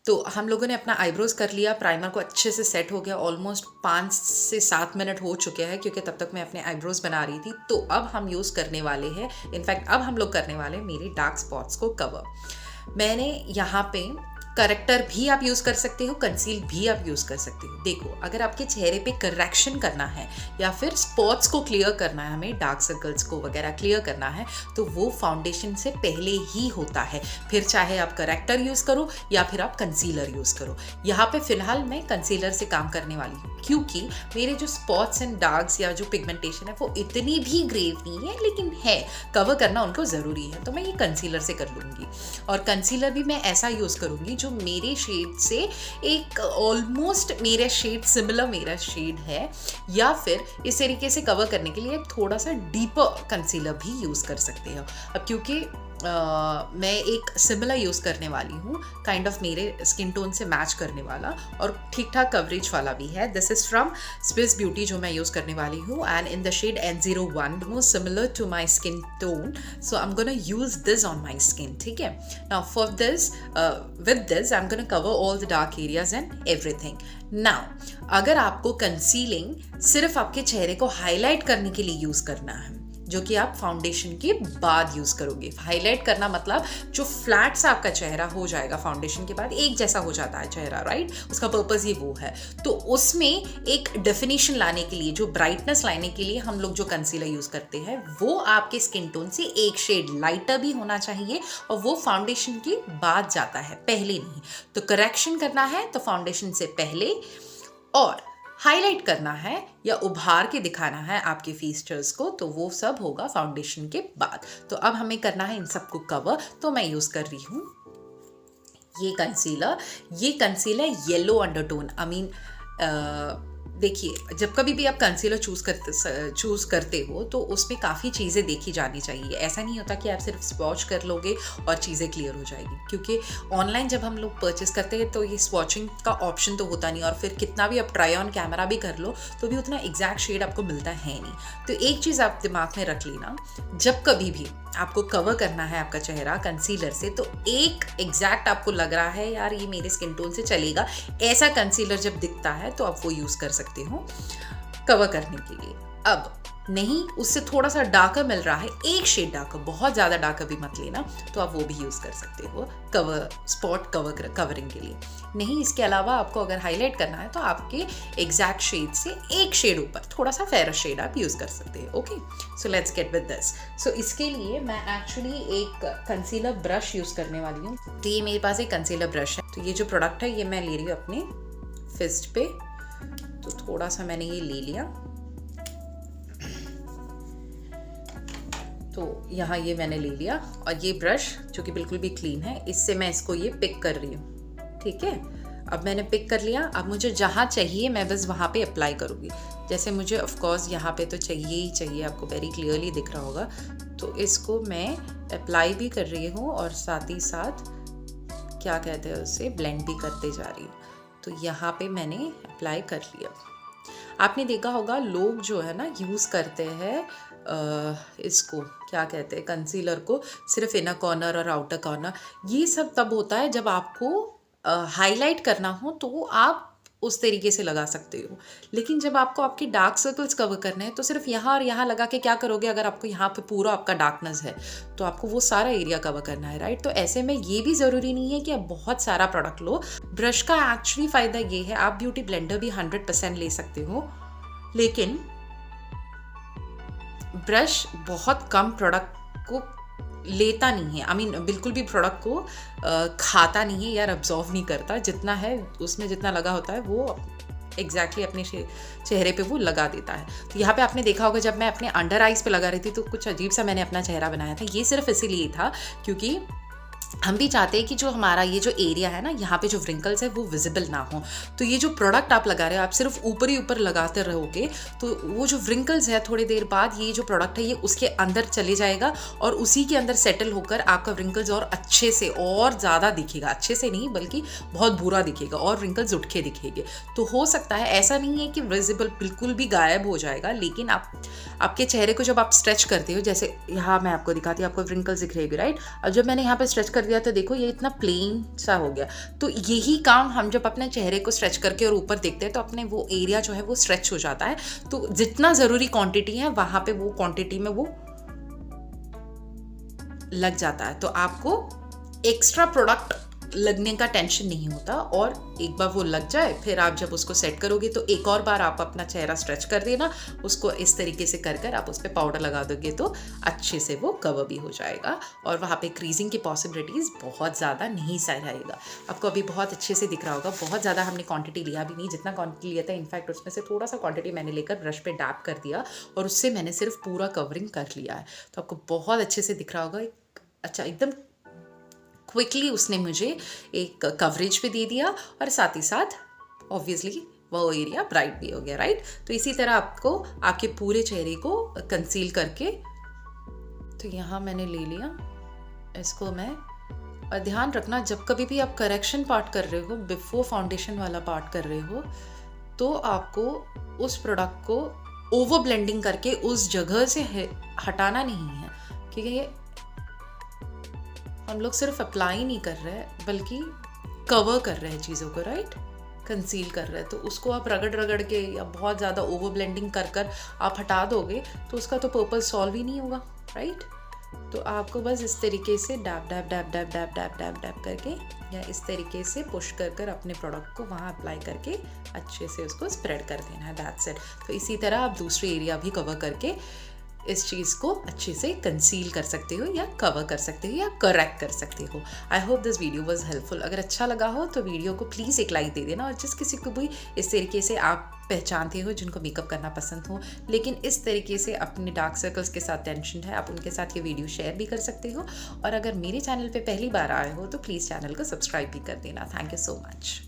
तो हम लोगों ने अपना आईब्रोज कर लिया, प्राइमर को अच्छे से सेट हो गया, ऑलमोस्ट 5 से 7 मिनट हो चुके हैं क्योंकि तब तक मैं अपने आईब्रोज बना रही थी। तो अब हम यूज़ करने वाले हैं, इनफैक्ट अब हम लोग करने वाले हैं मेरी डार्क स्पॉट्स को कवर। मैंने यहाँ पे करेक्टर भी आप यूज़ कर सकते हो, कंसील भी आप यूज़ कर सकते हो। देखो, अगर आपके चेहरे पे करेक्शन करना है या फिर स्पॉट्स को क्लियर करना है, हमें डार्क सर्कल्स को वगैरह क्लियर करना है, तो वो फाउंडेशन से पहले ही होता है। फिर चाहे आप करेक्टर यूज़ करो या फिर आप कंसीलर यूज़ करो। यहाँ पे फिलहाल मैं कंसीलर से काम करने वाली हूँ क्योंकि मेरे जो स्पॉट्स एंड डार्क्स या जो पिगमेंटेशन है वो इतनी भी ग्रेव नहीं है, लेकिन है, कवर करना उनको ज़रूरी है, तो मैं ये कंसीलर से कर लूँगी। और कंसीलर भी मैं ऐसा यूज़ करूँगी जो मेरे शेड से एक ऑलमोस्ट मेरा शेड सिमिलर मेरा शेड है, या फिर इस तरीके से कवर करने के लिए थोड़ा सा डीपर कंसीलर भी यूज़ कर सकते हो। अब क्योंकि मैं एक सिमिलर यूज़ करने वाली हूँ, काइंड ऑफ मेरे स्किन टोन से मैच करने वाला और ठीक ठाक कवरेज वाला भी है। This is from Swiss Beauty जो मैं यूज़ करने वाली हूँ, and in the shade N01, most similar to my skin tone, so I am gonna use this on my skin. ठीक है, now for this with this I am gonna cover all the dark areas and everything. Now अगर आपको concealing सिर्फ आपके चेहरे को highlight करने के लिए यूज़ करना है, जो कि आप फाउंडेशन के बाद यूज़ करोगे, हाईलाइट करना मतलब जो फ्लैट सा आपका चेहरा हो जाएगा फाउंडेशन के बाद, एक जैसा हो जाता है चेहरा, राइट, उसका पर्पज़ ये वो है। तो उसमें एक डेफिनेशन लाने के लिए, जो ब्राइटनेस लाने के लिए हम लोग जो कंसीलर यूज़ करते हैं, वो आपके स्किन टोन से एक शेड लाइटर भी होना चाहिए और वो फाउंडेशन के बाद जाता है, पहले नहीं। तो करेक्शन करना है तो फाउंडेशन से पहले, और हाईलाइट करना है या उभार के दिखाना है आपके फीचर्स को, तो वो सब होगा फाउंडेशन के बाद। तो अब हमें करना है इन सबको कवर, तो मैं यूज़ कर रही हूँ ये concealer yellow undertone. I mean देखिए, जब कभी भी आप कंसीलर चूज़ करते हो तो उसमें काफ़ी चीज़ें देखी जानी चाहिए। ऐसा नहीं होता कि आप सिर्फ स्वॉच कर लोगे और चीज़ें क्लियर हो जाएगी, क्योंकि ऑनलाइन जब हम लोग परचेस करते हैं तो ये स्वॉचिंग का ऑप्शन तो होता नहीं, और फिर कितना भी आप ट्राई ऑन कैमरा भी कर लो तो भी उतना एग्जैक्ट शेड आपको मिलता है नहीं। तो एक चीज़ आप दिमाग में रख लेना, जब कभी भी आपको कवर करना है आपका चेहरा कंसीलर से, तो एक एग्जैक्ट आपको लग रहा है यार ये मेरे स्किन टोन से चलेगा, ऐसा कंसीलर जब दिखता है तो आप वो यूज़ कर सकते हो कवर करने के लिए। अब नहीं, उससे थोड़ा सा डार्कर मिल रहा है, एक शेड डार्कर, बहुत ज़्यादा डार्कर भी मत लेना, तो आप वो भी यूज़ कर सकते हो कवरिंग के लिए। नहीं, इसके अलावा आपको अगर हाईलाइट करना है तो आपके एग्जैक्ट शेड से एक शेड ऊपर थोड़ा सा फेयर शेड आप यूज़ कर सकते हैं। Okay, so let's get with this. So इसके लिए मैं एक्चुअली एक कंसीलर ब्रश यूज़ करने वाली हूँ। तो ये मेरे पास एक कंसीलर ब्रश है। तो ये जो प्रोडक्ट है ये मैं ले रही हूँ अपने फिस्ट पे, तो थोड़ा सा मैंने ये ले लिया, तो यहाँ ये मैंने ले लिया, और ये ब्रश जो कि बिल्कुल भी क्लीन है, इससे मैं इसको ये पिक कर रही हूँ। ठीक है, अब मैंने पिक कर लिया। अब मुझे जहाँ चाहिए मैं बस वहाँ पे अप्लाई करूँगी। जैसे मुझे ऑफ कोर्स यहाँ पे तो चाहिए ही चाहिए, आपको वेरी क्लियरली दिख रहा होगा, तो इसको मैं अप्लाई भी कर रही हूँ और साथ ही साथ क्या कहते हैं उसे ब्लेंड भी करते जा रही हूँ। तो यहाँ पे मैंने अप्लाई कर लिया। आपने देखा होगा लोग जो है ना यूज़ करते हैं इसको क्या कहते हैं कंसीलर को सिर्फ इनर कॉर्नर और आउटर कॉर्नर। ये सब तब होता है जब आपको हाईलाइट करना हो तो आप उस तरीके से लगा सकते हो, लेकिन जब आपको आपके डार्क सर्कल्स कवर करने हैं तो सिर्फ यहाँ और यहाँ लगा के क्या करोगे। अगर आपको यहाँ पे पूरा आपका डार्कनेस है तो आपको वो सारा एरिया कवर करना है, राइट। तो ऐसे में ये भी ज़रूरी नहीं है कि आप बहुत सारा प्रोडक्ट लो। ब्रश का एक्चुअली फ़ायदा ये है, आप ब्यूटी ब्लेंडर भी 100% ले सकते हो, लेकिन ब्रश बहुत कम प्रोडक्ट को लेता नहीं है। आई मीन बिल्कुल भी प्रोडक्ट को खाता नहीं है या अब्जॉर्व नहीं करता। जितना है उसमें जितना लगा होता है वो एग्जैक्टली अपने चेहरे पे वो लगा देता है। तो यहाँ पे आपने देखा होगा जब मैं अपने अंडर आइज़ पे लगा रही थी तो कुछ अजीब सा मैंने अपना चेहरा बनाया था। ये सिर्फ इसीलिए था क्योंकि हम भी चाहते हैं कि जो हमारा ये जो एरिया है ना, यहाँ पे जो व्रिंकल्स है वो विजिबल ना हो। तो ये जो प्रोडक्ट आप लगा रहे हो, आप सिर्फ ऊपर ही ऊपर लगाते रहोगे तो वो जो व्रिंकल्स है थोड़ी देर बाद ये जो प्रोडक्ट है ये उसके अंदर चले जाएगा और उसी के अंदर सेटल होकर आपका व्रिंकल्स और अच्छे से और ज़्यादा दिखेगा। अच्छे से नहीं बल्कि बहुत बुरा दिखेगा और व्रिंकल्स उठ के दिखेंगे। तो हो सकता है, ऐसा नहीं है कि विजिबल बिल्कुल भी गायब हो जाएगा, लेकिन आपके चेहरे को जब आप स्ट्रेच करते हो, जैसे यहाँ मैं आपको दिखाती हूँ, आपको व्रिंकल्स दिख रहे हैं, राइट। अब जब मैंने यहाँ पर स्ट्रेच कर दिया तो देखो ये इतना प्लेन सा हो गया। तो यही काम हम जब अपने चेहरे को स्ट्रेच करके और ऊपर देखते हैं तो अपने वो एरिया जो है वो स्ट्रेच हो जाता है। तो जितना ज़रूरी क्वांटिटी है वहाँ पे वो क्वांटिटी में वो लग जाता है। तो आपको एक्स्ट्रा प्रोडक्ट लगने का टेंशन नहीं होता, और एक बार वो लग जाए फिर आप जब उसको सेट करोगे तो एक और बार आप अपना चेहरा स्ट्रेच कर देना, उसको इस तरीके से कर कर आप उस पर पाउडर लगा दोगे तो अच्छे से वो कवर भी हो जाएगा, और वहाँ पे क्रीजिंग की पॉसिबिलिटीज़ बहुत ज़्यादा नहीं सा रहेगा। आपको अभी बहुत अच्छे से दिख रहा होगा, बहुत ज़्यादा हमने क्वांटिटी लिया भी नहीं, जितना क्वांटिटी लिया था इनफैक्ट उसमें से थोड़ा सा क्वांटिटी मैंने लेकर ब्रश पे डैप कर दिया और उससे मैंने सिर्फ पूरा कवरिंग कर लिया है। तो आपको बहुत अच्छे से दिख रहा होगा। अच्छा, एकदम क्विकली उसने मुझे एक कवरेज भी दे दिया और साथ ही साथ ऑब्वियसली वो एरिया ब्राइट भी हो गया, राइट। तो इसी तरह आपको आपके पूरे चेहरे को कंसील करके, तो यहाँ मैंने ले लिया इसको मैं। और ध्यान रखना जब कभी भी आप करेक्शन पार्ट कर रहे हो, बिफोर फाउंडेशन वाला पार्ट कर रहे हो, तो आपको उस प्रोडक्ट को ओवर ब्लेंडिंग करके उस जगह से हटाना नहीं है, क्योंकि हम लोग सिर्फ अप्लाई नहीं कर रहे हैं बल्कि कवर कर रहे हैं चीज़ों को, राइट, कंसील कर रहे हैं। तो उसको आप रगड़ रगड़ के या बहुत ज़्यादा ओवर ब्लेंडिंग कर कर आप हटा दोगे तो उसका तो पर्पस सॉल्व ही नहीं होगा, राइट। तो आपको बस इस तरीके से dab dab dab dab dab dab dab dab करके या इस तरीके से पुश कर कर अपने प्रोडक्ट को वहाँ अप्लाई करके अच्छे से उसको स्प्रेड कर देना है, दैट्स इट। तो इसी तरह आप दूसरे एरिया भी कवर करके इस चीज़ को अच्छे से कंसील कर सकते हो या कवर कर सकते हो या करेक्ट कर सकते हो। I hope this video was helpful. अगर अच्छा लगा हो तो वीडियो को प्लीज़ एक लाइक दे देना, और जिस किसी को भी इस तरीके से आप पहचानते हो जिनको मेकअप करना पसंद हो लेकिन इस तरीके से अपने डार्क सर्कल्स के साथ टेंशन है, आप उनके साथ ये वीडियो शेयर भी कर सकते हो। और अगर मेरे चैनल पर पहली बार आए हो तो प्लीज़ चैनल को सब्सक्राइब भी कर देना। Thank you so much.